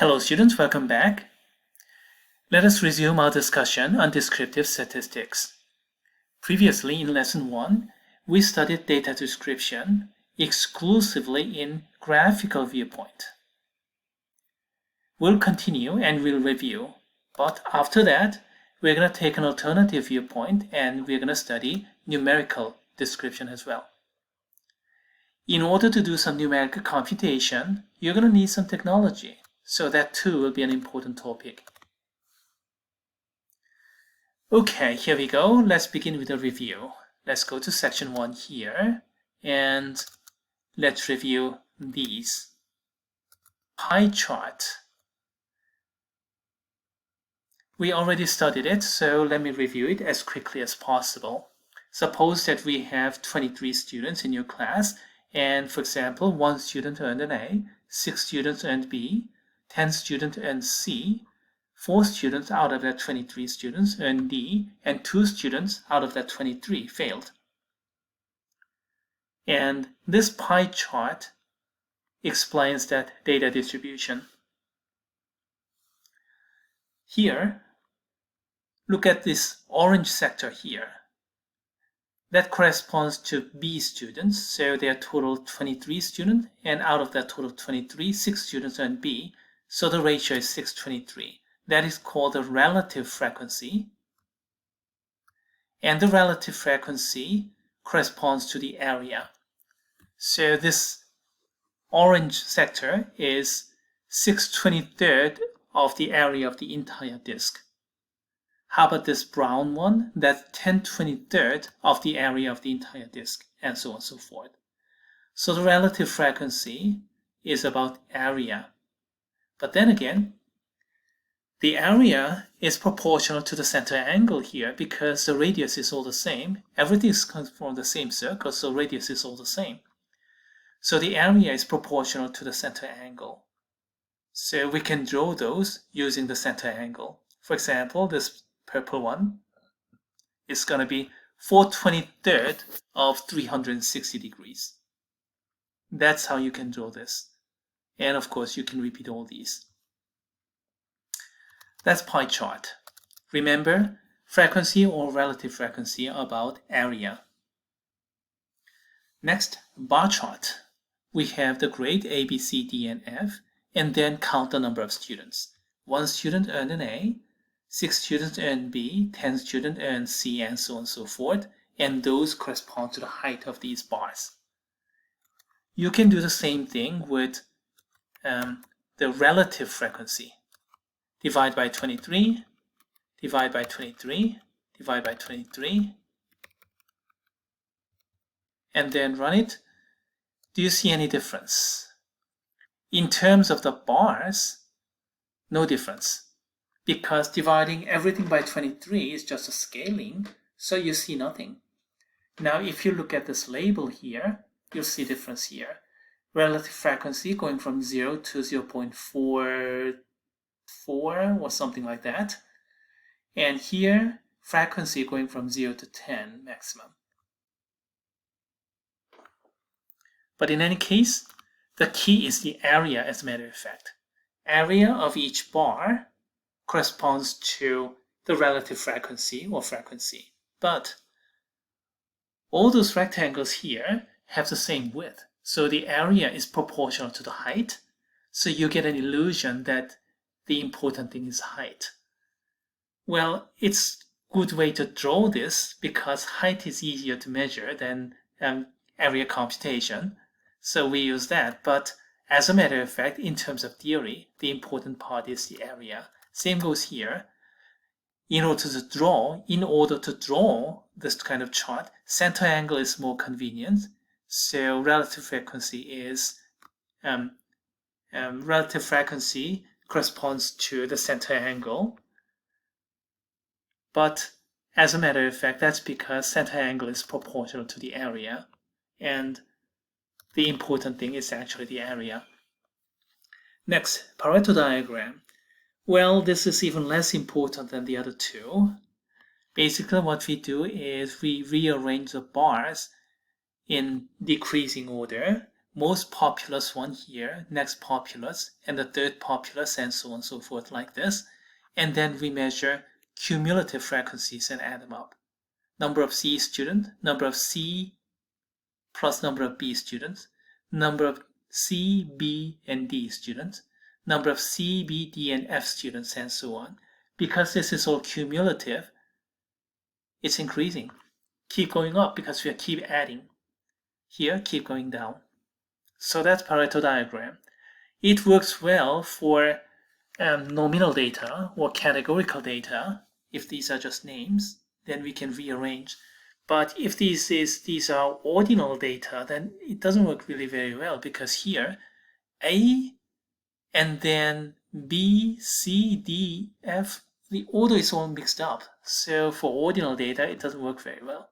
Hello students, welcome back. Let us resume our discussion on descriptive statistics. Previously in lesson 1, we studied data description exclusively in graphical viewpoint. We'll continue and we'll review, but after that, we're going to take an alternative viewpoint and we're going to study numerical description as well. In order to do some numerical computation, you're going to need some technology. So that too will be an important topic. Okay, here we go. Let's begin with a review. Let's go to section 1 here and let's review these. Pie chart. We already studied it, so let me review it as quickly as possible. Suppose that we have 23 students in your class, and for example, 1 student earned an A, 6 students earned B, 10 students earned C, 4 students out of that 23 students earned D, and 2 students out of that 23 failed. And this pie chart explains that data distribution. Here, look at this orange sector here. That corresponds to B students, so there are total 23 students, and out of that total 23, 6 students earned B. So the ratio is 6:23. That is called the relative frequency. And the relative frequency corresponds to the area. So this orange sector is 6/23 of the area of the entire disk. How about this brown one? That's 10/23 of the area of the entire disk, and so on and so forth. So the relative frequency is about area. But then again, the area is proportional to the center angle here because the radius is all the same. Everything comes from the same circle, so radius is all the same. So the area is proportional to the center angle. So we can draw those using the center angle. For example, this purple one is going to be 4/23 of 360 degrees. That's how you can draw this. And of course, you can repeat all these. That's pie chart. Remember, frequency or relative frequency are about area. Next, bar chart. We have the grade A, B, C, D, and F, and then count the number of students. 1 student earned an A, 6 students earned B, 10 students earned C, and so on and so forth, and those correspond to the height of these bars. You can do the same thing with the relative frequency. Divide by 23, divide by 23, divide by 23, and then run it. Do you see any difference? In terms of the bars, no difference, because dividing everything by 23 is just a scaling, so you see nothing. Now, if you look at this label here, you'll see difference here. Relative frequency going from 0 to 0.44 or something like that. And here, frequency going from 0 to 10 maximum. But in any case, the key is the area as a matter of fact. Area of each bar corresponds to the relative frequency or frequency. But all those rectangles here have the same width. So the area is proportional to the height. So you get an illusion that the important thing is height. Well, it's a good way to draw this because height is easier to measure than area computation. So we use that. But as a matter of fact, in terms of theory, the important part is the area. Same goes here. In order to draw this kind of chart, center angle is more convenient. So relative frequency is relative frequency corresponds to the center angle. But as a matter of fact, that's because center angle is proportional to the area, and the important thing is actually the area. Next, Pareto diagram. Well, this is even less important than the other two. Basically, what we do is we rearrange the bars in decreasing order most populous one here, next populous, and the third populous, and so on and so forth like this. And then we measure cumulative frequencies and add them up. Number of C students, number of C plus number of B students, number of C, B, and D students, number of C, B, D, and F students, and so on. Because this is all cumulative, it's increasing. Keep going up because we keep adding. Here, keep going down. So that's Pareto diagram. It works well for nominal data or categorical data. If these are just names, then we can rearrange. But if these are ordinal data, then it doesn't work really very well, because here A and then B, C, D, F, the order is all mixed up. So for ordinal data, it doesn't work very well.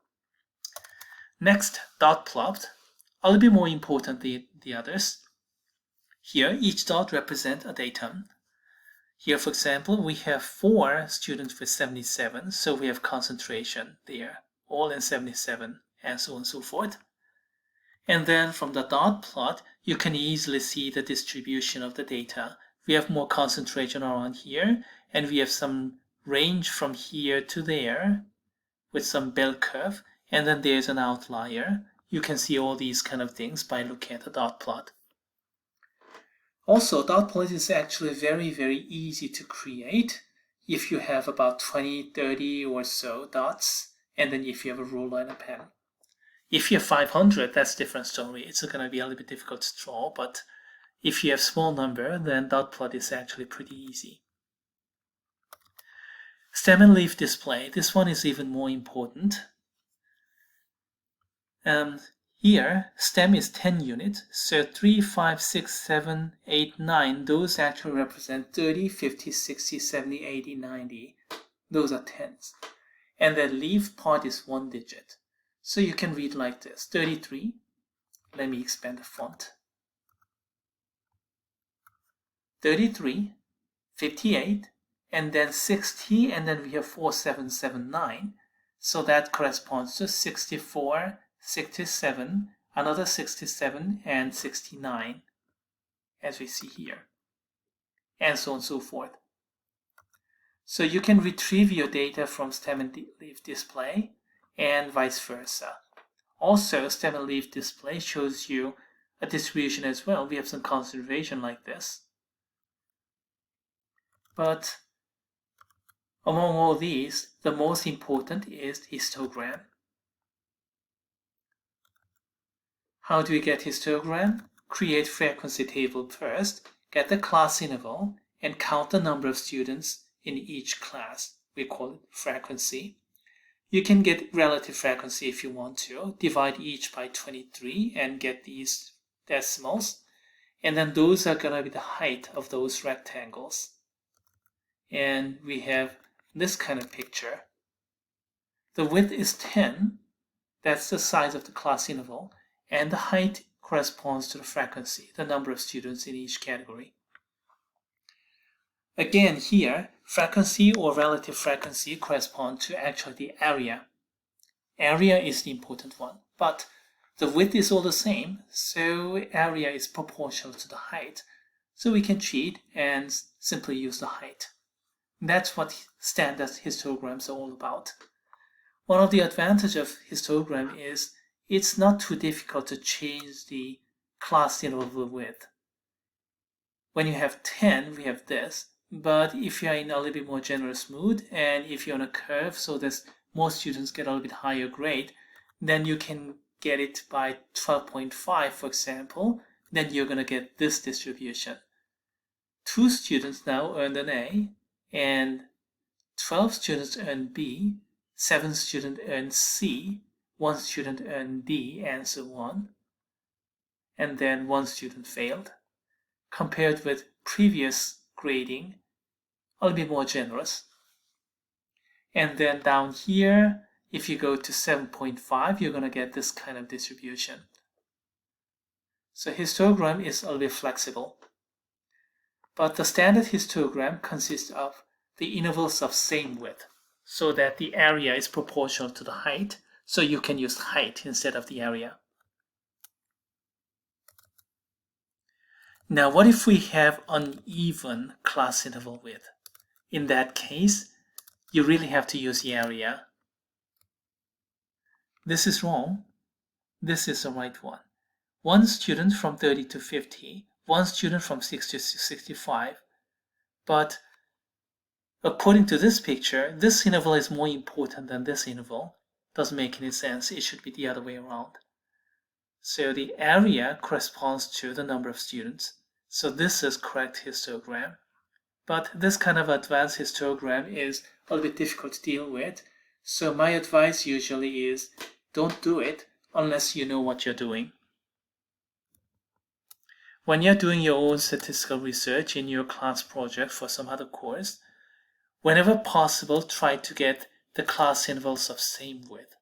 Next, dot plot, a little bit more important than the others. Here, each dot represents a datum. Here, for example, we have 4 students with 77, so we have concentration there, all in 77, and so on and so forth. And then from the dot plot, you can easily see the distribution of the data. We have more concentration around here, and we have some range from here to there with some bell curve, and then there's an outlier. You can see all these kind of things by looking at the dot plot. Also, dot plot is actually very, very easy to create if you have about 20, 30 or so dots, and then if you have a ruler and a pen. If you have 500, that's a different story. It's going to be a little bit difficult to draw, but if you have small number, then dot plot is actually pretty easy. Stem and leaf display. This one is even more important. Here, stem is 10 units, so 3, 5, 6, 7, 8, 9, those actually represent 30, 50, 60, 70, 80, 90. Those are tens. And the leaf part is 1 digit. So you can read like this, 33. Let me expand the font. 33, 58, and then 60, and then we have 4779. So that corresponds to 64, 67, another 67, and 69, as we see here, and so on and so forth. So you can retrieve your data from stem and leaf display, and vice versa. Also, stem and leaf display shows you a distribution as well. We have some conservation like this. But among all these, the most important is histogram. How do we get histogram? Create frequency table first, get the class interval, and count the number of students in each class. We call it frequency. You can get relative frequency if you want to. Divide each by 23 and get these decimals. And then those are going to be the height of those rectangles. And we have this kind of picture. The width is 10. That's the size of the class interval. And the height corresponds to the frequency, the number of students in each category. Again, here, frequency or relative frequency correspond to actually the area. Area is the important one, but the width is all the same, so area is proportional to the height. So we can cheat and simply use the height. That's what standard histograms are all about. One of the advantages of histogram is it's not too difficult to change the class interval width. When you have 10, we have this. But if you are in a little bit more generous mood, and if you're on a curve so that more students get a little bit higher grade, then you can get it by 12.5, for example. Then you're going to get this distribution. 2 students now earned an A, and 12 students earned B, 7 students earned C, 1 student earned D, and so on. And then 1 student failed. Compared with previous grading, a little bit more generous. And then down here, if you go to 7.5, you're going to get this kind of distribution. So histogram is a little bit flexible. But the standard histogram consists of the intervals of same width, so that the area is proportional to the height, so you can use height instead of the area. Now, what if we have uneven class interval width? In that case, you really have to use the area. This is wrong. This is the right one. One student from 30 to 50, one student from 60 to 65. But according to this picture, this interval is more important than this interval. Doesn't make any sense. It should be the other way around. So the area corresponds to the number of students. So this is correct histogram. But this kind of advanced histogram is a little bit difficult to deal with. So my advice usually is don't do it unless you know what you're doing. When you're doing your own statistical research in your class project for some other course, whenever possible, try to get the class intervals of same width.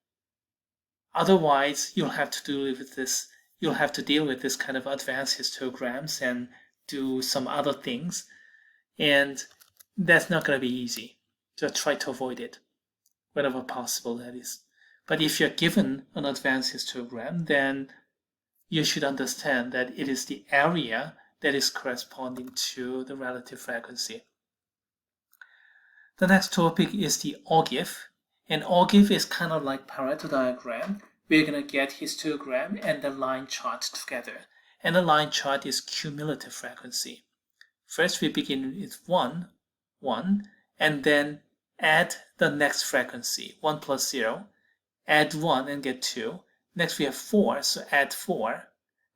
Otherwise, you'll have to deal with this. You'll have to deal with this kind of advanced histograms and do some other things, and that's not going to be easy. So try to avoid it whenever possible, that is. But if you're given an advanced histogram, then you should understand that it is the area that is corresponding to the relative frequency. The next topic is the OGIF. And OGIF is kind of like Pareto diagram. We're going to get histogram and the line chart together. And the line chart is cumulative frequency. First we begin with 1, and then add the next frequency, 1 plus 0. Add 1 and get 2. Next we have 4, so add 4.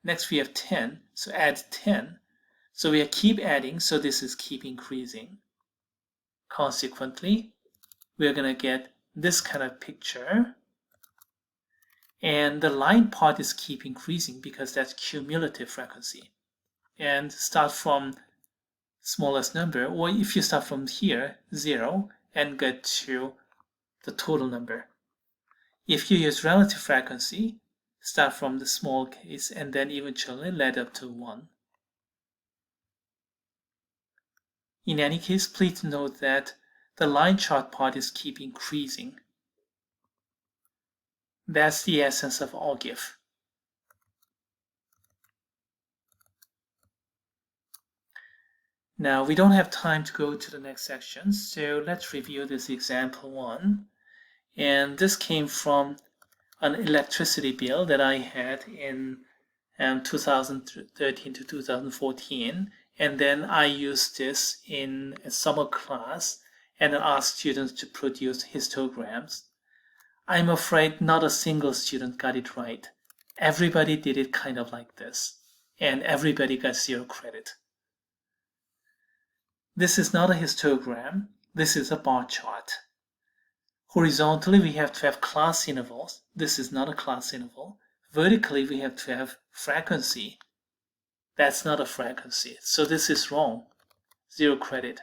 Next we have 10, so add 10. So we keep adding, so this is keep increasing. Consequently, we're going to get this kind of picture. And the line part is keep increasing because that's cumulative frequency. And start from smallest number, or if you start from here, 0, and get to the total number. If you use relative frequency, start from the small case and then eventually lead up to 1. In any case, please note that the line chart part is keep increasing. That's the essence of OGIF. Now, we don't have time to go to the next section, so let's review this example 1. And this came from an electricity bill that I had in 2013 to 2014. And then I used this in a summer class and asked students to produce histograms. I'm afraid not a single student got it right. Everybody did it kind of like this, and everybody got 0 credit. This is not a histogram, this is a bar chart. Horizontally, we have to have class intervals. This is not a class interval. Vertically, we have to have frequency. That's not a frequency, so this is wrong. 0 credit.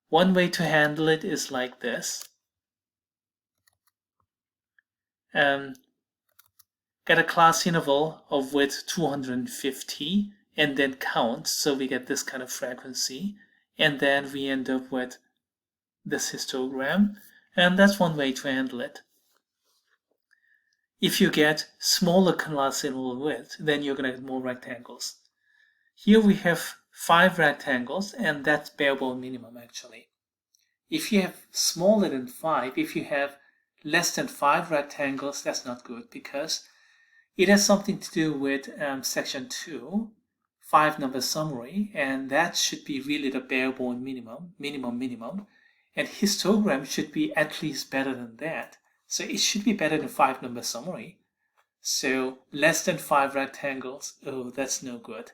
One way to handle it is like this. Get a class interval of width 250 and then count, so we get this kind of frequency, and then we end up with this histogram, and that's one way to handle it. If you get smaller class interval width, then you're going to get more rectangles. Here we have 5 rectangles, and that's bare bone minimum actually. If you have smaller than 5, if you have less than 5 rectangles, that's not good because it has something to do with section 2, 5 number summary, and that should be really the bare bone minimum, and histogram should be at least better than that. So it should be better than 5 number summary. So less than 5 rectangles, oh, that's no good.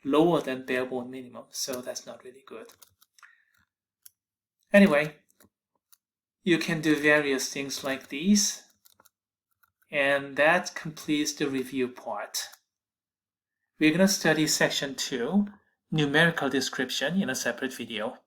Lower than bare bone minimum, so that's not really good. Anyway, you can do various things like these, and that completes the review part. We're going to study section 2, numerical description, in a separate video.